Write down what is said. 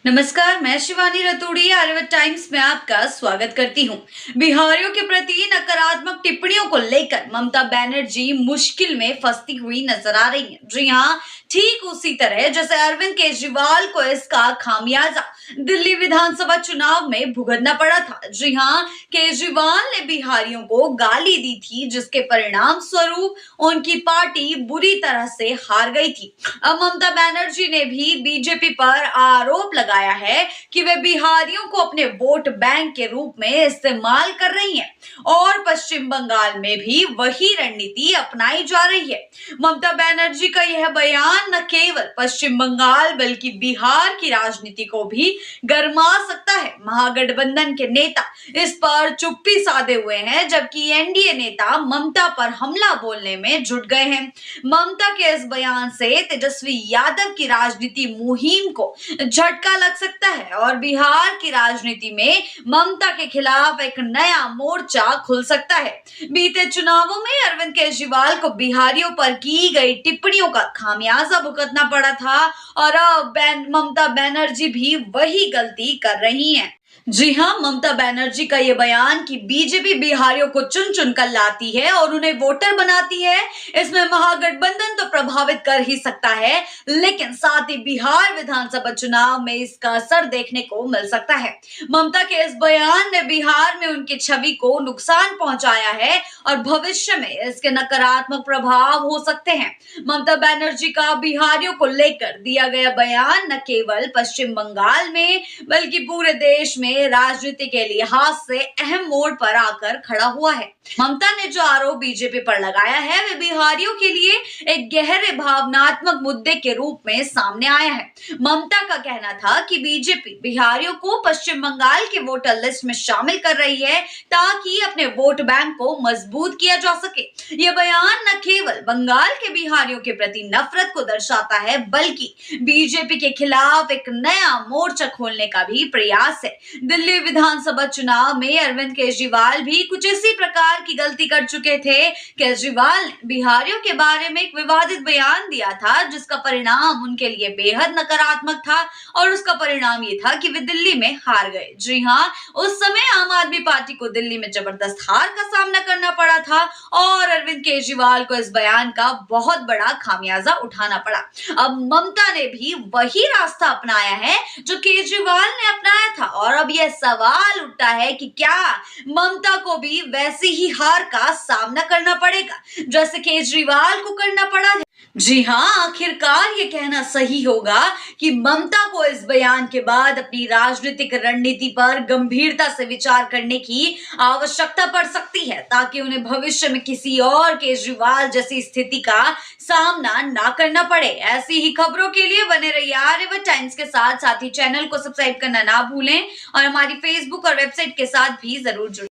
नमस्कार, मैं शिवानी रतूड़ी आर्यवत टाइम्स में आपका स्वागत करती हूं। बिहारियों के प्रति नकारात्मक टिप्पणियों को लेकर ममता बनर्जी मुश्किल में फंसती हुई नजर आ रही हैं। जी हां, ठीक उसी तरह जैसे अरविंद केजरीवाल को इसका खामियाजा दिल्ली विधानसभा चुनाव में भुगतना पड़ा था। जी हां, केजरीवाल ने बिहारियों को गाली दी थी, जिसके परिणाम स्वरूप उनकी पार्टी बुरी तरह से हार गई थी। अब ममता बनर्जी ने भी बीजेपी पर आरोप लगाया है कि वे बिहारियों को अपने वोट बैंक के रूप में इस्तेमाल कर रही हैं और पश्चिम बंगाल में भी वही रणनीति अपनाई जा रही है। ममता बनर्जी का यह बयान न केवल पश्चिम बंगाल बल्कि बिहार की राजनीति को भी गरमा सकता है। महागठबंधन के नेता इस पर चुप्पी साधे हुए हैं, जबकि एनडीए नेता ममता पर हमला बोलने में जुट गए हैं। ममता के इस बयान से तेजस्वी यादव की राजनीति मुहिम को झटका लग सकता है और बिहार की राजनीति में ममता के खिलाफ एक नया मोर्चा खुल सकता है। बीते चुनावों में अरविंद केजरीवाल को बिहारियों पर की गई टिप्पणियों का खामियाजा भुगतना पड़ा था और अब ममता बनर्जी भी वही गलती कर रही हैं। जी हां, ममता बनर्जी का ये बयान कि बीजेपी बिहारियों को चुन चुन कर लाती है और उन्हें वोटर बनाती है, इसमें महागठबंधन तो प्रभावित कर ही सकता है, लेकिन साथ ही बिहार विधानसभा चुनाव में इसका असर देखने को मिल सकता है। ममता के इस बयान ने बिहार में उनकी छवि को नुकसान पहुंचाया है और भविष्य में इसके नकारात्मक प्रभाव हो सकते हैं। ममता बनर्जी का बिहारियों को लेकर दिया गया बयान न केवल पश्चिम बंगाल में बल्कि पूरे देश में राजनीति के लिहाज से अहम मोड़ पर आकर खड़ा हुआ है। ममता ने जो आरोप बीजेपी पर लगाया है, वे बिहारियों के लिए एक गहरे भावनात्मक मुद्दे के रूप में सामने आया है। ममता का कहना था कि बीजेपी बिहारियों को पश्चिम बंगाल के वोटर लिस्ट में शामिल कर रही है ताकि अपने वोट बैंक को मजबूत किया जा सके। यह बयान न केवल बंगाल के बिहारियों के प्रति नफरत को दर्शाता है, बल्कि बीजेपी के खिलाफ एक नया मोर्चा खोलने का भी प्रयास है। दिल्ली विधानसभा चुनाव में अरविंद केजरीवाल भी कुछ इसी प्रकार की गलती कर चुके थे। केजरीवाल ने बिहारियों के बारे में एक विवादित बयान दिया था, जिसका परिणाम उनके लिए बेहद नकारात्मक था और उसका परिणाम ये था कि वे दिल्ली में हार गए। जी हां, उस समय आम आदमी पार्टी को दिल्ली में जबरदस्त हार का सामना करना पड़ा था और अरविंद केजरीवाल को इस बयान का बहुत बड़ा खामियाजा उठाना पड़ा। अब ममता ने भी वही रास्ता अपनाया है जो केजरीवाल ने अपनाया था और अब यह सवाल उठता है कि क्या ममता को भी वैसी ही हार का सामना करना पड़ेगा जैसे केजरीवाल को करना पड़ा है। जी हां, आखिरकार ये कहना सही होगा कि ममता को इस बयान के बाद अपनी राजनीतिक रणनीति पर गंभीरता से विचार करने की आवश्यकता पड़ सकती है, ताकि उन्हें भविष्य में किसी और केजरीवाल जैसी स्थिति का सामना ना करना पड़े। ऐसी ही खबरों के लिए बने रहिए आर्यवत टाइम्स के साथ ही चैनल को सब्सक्राइब करना ना भूलें और हमारी फेसबुक और वेबसाइट के साथ भी जरूर जुड़ें।